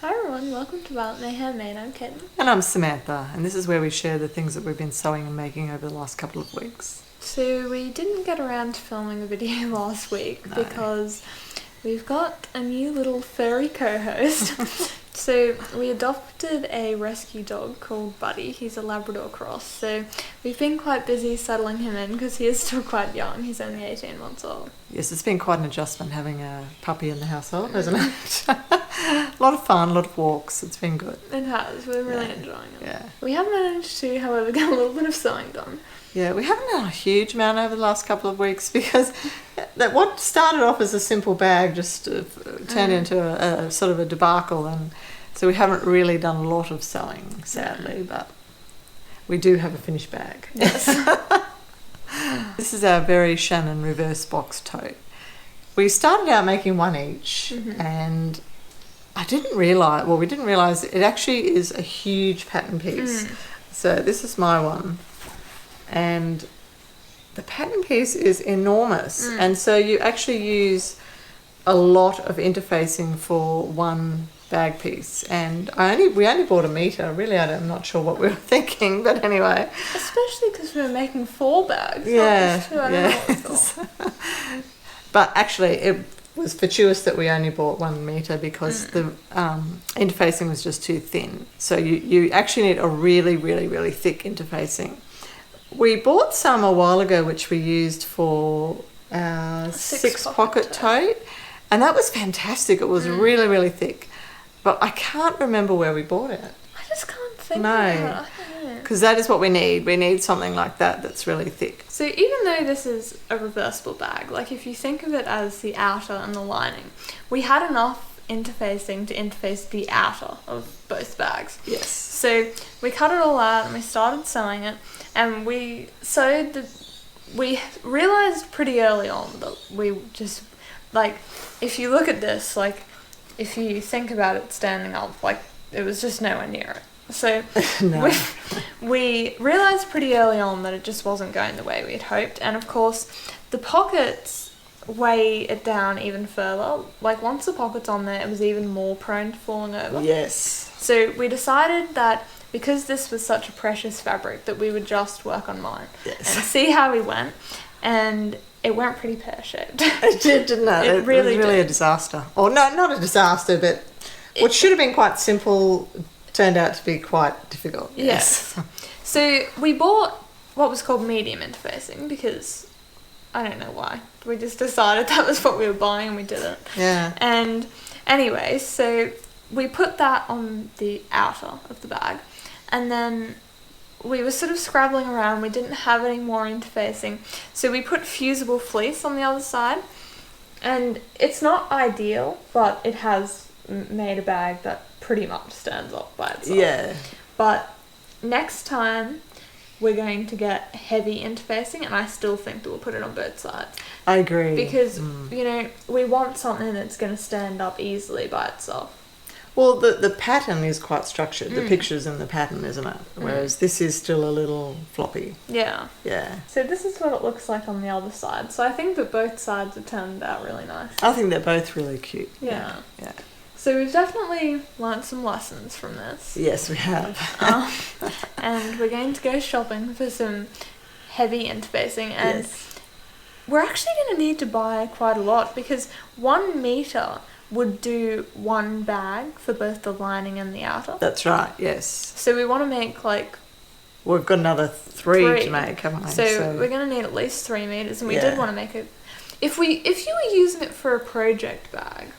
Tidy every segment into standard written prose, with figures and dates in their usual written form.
Hi everyone, welcome to Handmade. I'm Caitlin. And I'm Samantha, and this is where we share the things that we've been sewing and making over the last couple of weeks. So we didn't get around to filming a video last week because we've got a new little furry co-host. So we adopted a rescue dog called Buddy. He's a Labrador cross. So we've been quite busy settling him in because he is still quite young. He's only 18 months old. Yes, it's been quite an adjustment having a puppy in the household, hasn't it? A lot of fun, a lot of walks. It's been good. It has. We're really enjoying it. Yeah. We have managed to, however, get a little bit of sewing done. Yeah, we haven't done a huge amount over the last couple of weeks because what started off as a simple bag just turned into a sort of a debacle, and so we haven't really done a lot of sewing, sadly, but we do have a finished bag. Yes. This is our very Shannon reverse box tote. We started out making one each, and we didn't realise it actually is a huge pattern piece. So this is my one. And the pattern piece is enormous, and so you actually use a lot of interfacing for one bag piece, and we only bought a metre. Really, I'm not sure what we were thinking, but anyway. Especially because we were making 4 bags. Yeah, not just 2. I don't know what we thought. But actually, it was fortuitous that we only bought 1 metre because the interfacing was just too thin. So you actually need a really, really, really thick interfacing. We bought some a while ago, which we used for our 6-pocket tote, and that was fantastic. It was really, really thick, but I can't remember where we bought it. I just can't think of it. Because that is what we need. We need something like that that's really thick. So even though this is a reversible bag, like if you think of it as the outer and the lining, we had enough interfacing to interface the outer of both bags. Yes. So we cut it all out and we started sewing it, and we realized pretty early on that we just, like, if you look at this, like, if you think about it standing up, like, it was just nowhere near it. So we realized pretty early on that it just wasn't going the way we'd hoped, and of course the pockets weigh it down even further. Like, once the pocket's on there, it was even more prone to falling over. Yes. So we decided that because this was such a precious fabric, that we would just work on mine and see how we went, and it went pretty pear-shaped. It did, didn't it? It really was really did. a disaster. Or no, not a disaster, but what should have been quite simple turned out to be quite difficult. Yes. So we bought what was called medium interfacing because I don't know why. We just decided that was what we were buying and we did it. Yeah. And anyway, so we put that on the outer of the bag, and then we were sort of scrabbling around. We didn't have any more interfacing, so we put fusible fleece on the other side, and it's not ideal, but it has made a bag that pretty much stands up by itself. Yeah. But next time we're going to get heavy interfacing, and I still think that we'll put it on both sides. I agree. Because, you know, we want something that's going to stand up easily by itself. Well, the pattern is quite structured. The picture's in the pattern, isn't it? Whereas this is still a little floppy. Yeah. Yeah. So this is what it looks like on the other side. So I think that both sides have turned out really nice. I think they're both really cute. Yeah. Yeah. So we've definitely learnt some lessons from this. Yes, we have. And we're going to go shopping for some heavy interfacing, and we're actually going to need to buy quite a lot because 1 metre would do 1 bag for both the lining and the outer. That's right, yes. So we want to make We've got another 3 to make, haven't we? So we're going to need at least 3 metres, and we did want to make it. If you were using it for a project bag,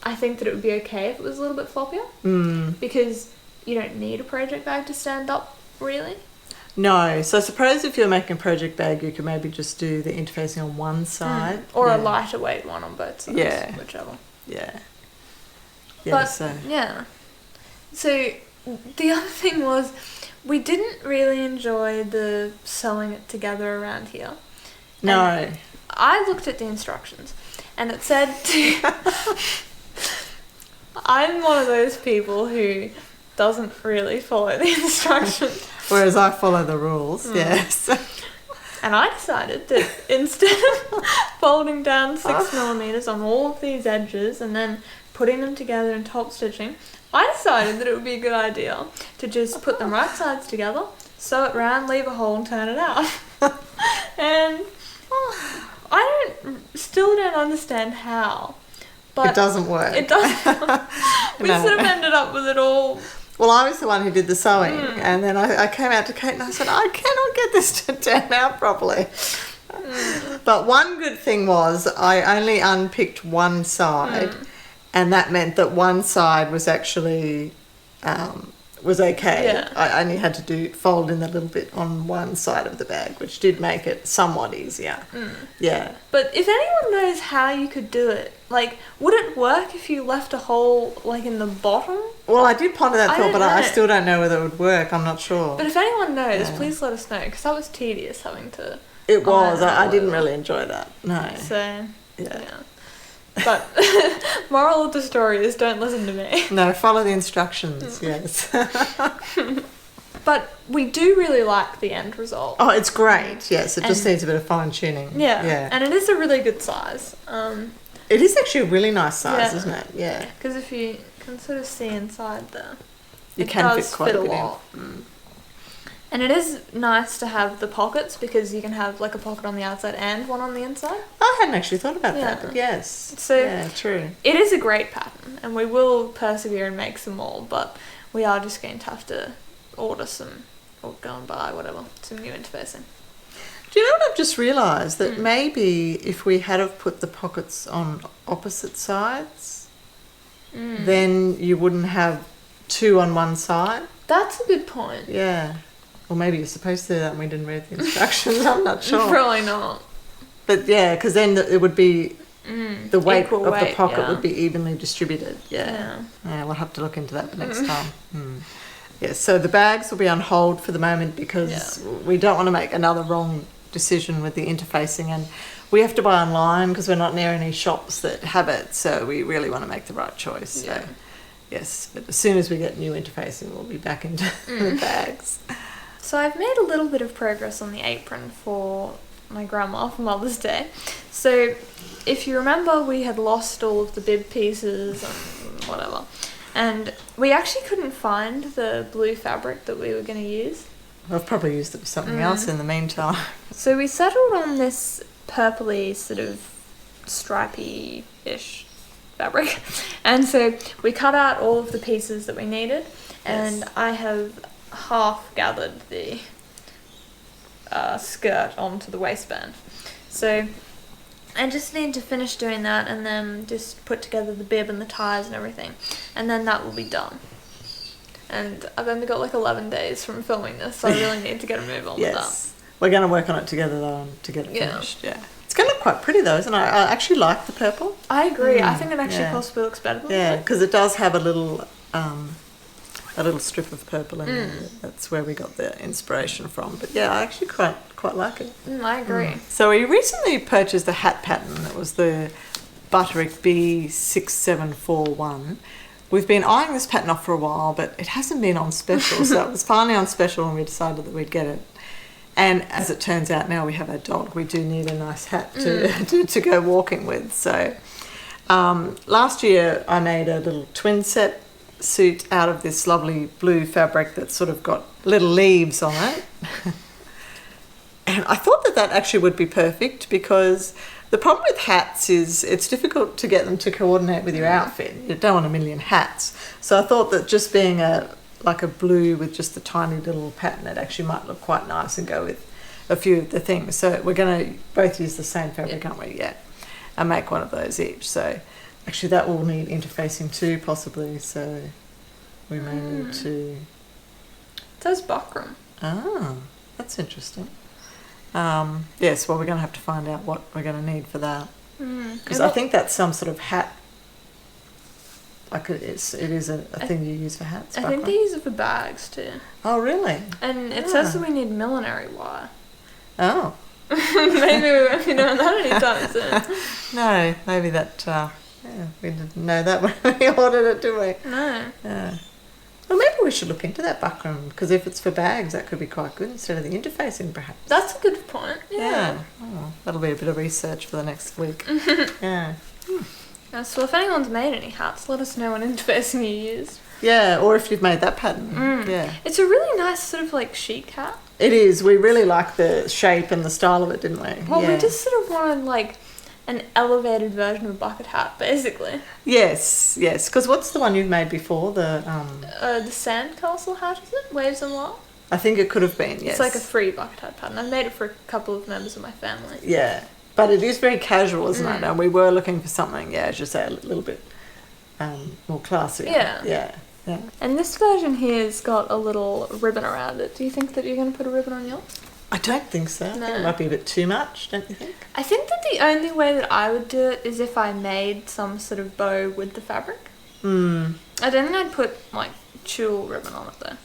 I think that it would be okay if it was a little bit floppier. Because you don't need a project bag to stand up, really. No. So I suppose if you're making a project bag, you could maybe just do the interfacing on one side. Or a lighter weight one on both sides. Yeah. Whichever. Yeah. Yeah, So the other thing was, we didn't really enjoy the sewing it together around here. No. And I looked at the instructions, and it said I'm one of those people who doesn't really follow the instructions. Whereas I follow the rules, yes. And I decided that instead of folding down 6 millimeters on all of these edges and then putting them together and top stitching, I decided that it would be a good idea to just put them right sides together, sew it round, leave a hole and turn it out. And still don't understand how. But it doesn't work. It doesn't. We sort of ended up with it all. Well, I was the one who did the sewing, and then I came out to Kate and I said, I cannot get this to turn out properly. But one good thing was I only unpicked one side, and that meant that one side was actually was okay. Yeah. I only had to fold in a little bit on one side of the bag, which did make it somewhat easier. Yeah. But if anyone knows how you could do it, like, would it work if you left a hole, like, in the bottom? Well, I did ponder that thought, but I know. still don't know whether it would work. I'm not sure. But if anyone knows, please let us know, because that was tedious having to... It was. I didn't really enjoy that. No. So, yeah. But moral of the story is don't listen to me. No, follow the instructions, yes. But we do really like the end result. Oh, it's great. Yes, it just needs a bit of fine tuning. Yeah. And it is a really good size. It is actually a really nice size, isn't it? Yeah. Because if you can sort of see inside there, you can fit quite a bit in. And it is nice to have the pockets because you can have like a pocket on the outside and one on the inside. I hadn't actually thought about that, but yes. So yeah, true. It is a great pattern and we will persevere and make some more, but we are just going to have to order some or go and buy some new interfacing. Do you know what I've just realised? That maybe if we had have put the pockets on opposite sides, then you wouldn't have two on one side. That's a good point. Yeah. Or maybe you're supposed to do that and we didn't read the instructions. I'm not sure. Probably not. But yeah, because then it would be the weight Equal of weight, the pocket would be evenly distributed. Yeah. We'll have to look into that the next time. Yeah, so the bags will be on hold for the moment because we don't want to make another wrong decision with the interfacing, and we have to buy online because we're not near any shops that have it, so we really want to make the right choice. So yes, but as soon as we get new interfacing, we'll be back into the bags. So I've made a little bit of progress on the apron for my grandma for Mother's Day. So if you remember, we had lost all of the bib pieces and whatever, and we actually couldn't find the blue fabric that we were going to use. I've probably used it for something else in the meantime. So we settled on this purpley sort of stripy-ish fabric, and so we cut out all of the pieces that we needed, and I have half gathered the skirt onto the waistband. So I just need to finish doing that and then just put together the bib and the ties and everything, and then that will be done. And I've only got like 11 days from filming this, so I really need to get a move on with that. We're going to work on it together though to get it finished. Yeah. It's going to look quite pretty though, isn't it? I actually like the purple. I agree. I think it actually possibly looks better than that. Yeah, because it does have a little strip of purple in there. That's where we got the inspiration from. But yeah, I actually quite like it. I agree. So we recently purchased a hat pattern. It was the Butterick B6741. We've been eyeing this pattern off for a while, but it hasn't been on special. So it was finally on special and we decided that we'd get it. And as it turns out, now we have a dog, we do need a nice hat to go walking with. So last year I made a little twin set suit out of this lovely blue fabric that's sort of got little leaves on it. And I thought that actually would be perfect because the problem with hats is it's difficult to get them to coordinate with your outfit. You don't want a million hats. So I thought that just being like a blue with just a tiny little pattern, it actually might look quite nice and go with a few of the things. So we're going to both use the same fabric, aren't we? Yeah. And make one of those each. So actually that will need interfacing too, possibly. So we may need to... It says buckram. Ah, that's interesting. Yes, well, we're going to have to find out what we're going to need for that. Because I think that's some sort of hat. Like it is a thing you use for hats. I think they use it for bags too. Oh, really? And it says that we need millinery wire. Oh. Maybe we won't be doing that anytime soon. No, maybe that... we didn't know that when we ordered it, did we? No. Yeah. Well, maybe we should look into that buckram, because if it's for bags, that could be quite good instead of the interfacing, perhaps. That's a good point. Yeah. Oh, that'll be a bit of research for the next week. Yeah. So if anyone's made any hats, let us know what interfacing you use. Yeah, or if you've made that pattern. Yeah. It's a really nice sort of like chic hat. It is. We really like the shape and the style of it, didn't we? Well, we just sort of wanted like an elevated version of a bucket hat, basically. Yes, yes. Because what's the one you've made before? The sandcastle hat, is it? Waves and Wild? I think it could have been, yes. It's like a free bucket hat pattern. I've made it for a couple of members of my family. Yeah. But it is very casual, isn't it? And we were looking for something, as you say, a little bit more classy. Yeah. Yeah. Yeah. And this version here's got a little ribbon around it. Do you think that you're going to put a ribbon on yours? I don't think so. I think it might be a bit too much, don't you think? I think that the only way that I would do it is if I made some sort of bow with the fabric. I don't think I'd put like tulle ribbon on it though.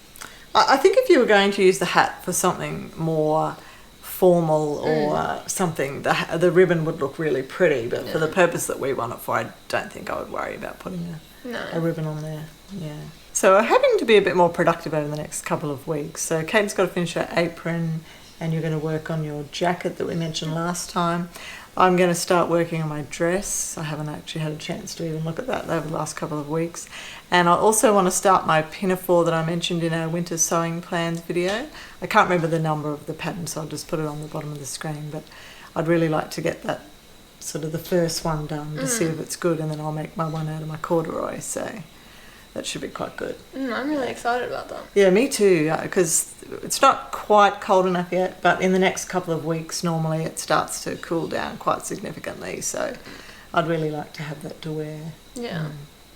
I think if you were going to use the hat for something more formal or something, the ribbon would look really pretty, but for the purpose that we want it for, I don't think I would worry about putting a ribbon on there. Yeah. So we're hoping to be a bit more productive over the next couple of weeks. So Kate's got to finish her apron, and you're going to work on your jacket that we mentioned last time. I'm going to start working on my dress. I haven't actually had a chance to even look at that over the last couple of weeks. And I also want to start my pinafore that I mentioned in our winter sewing plans video. I can't remember the number of the pattern, so I'll just put it on the bottom of the screen. But I'd really like to get that sort of the first one done to see if it's good, and then I'll make my one out of my corduroy. So that should be quite good. I'm really excited about that. Yeah, me too, because it's not quite cold enough yet, but in the next couple of weeks, normally it starts to cool down quite significantly. So I'd really like to have that to wear. Yeah.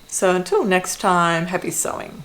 So until next time, happy sewing.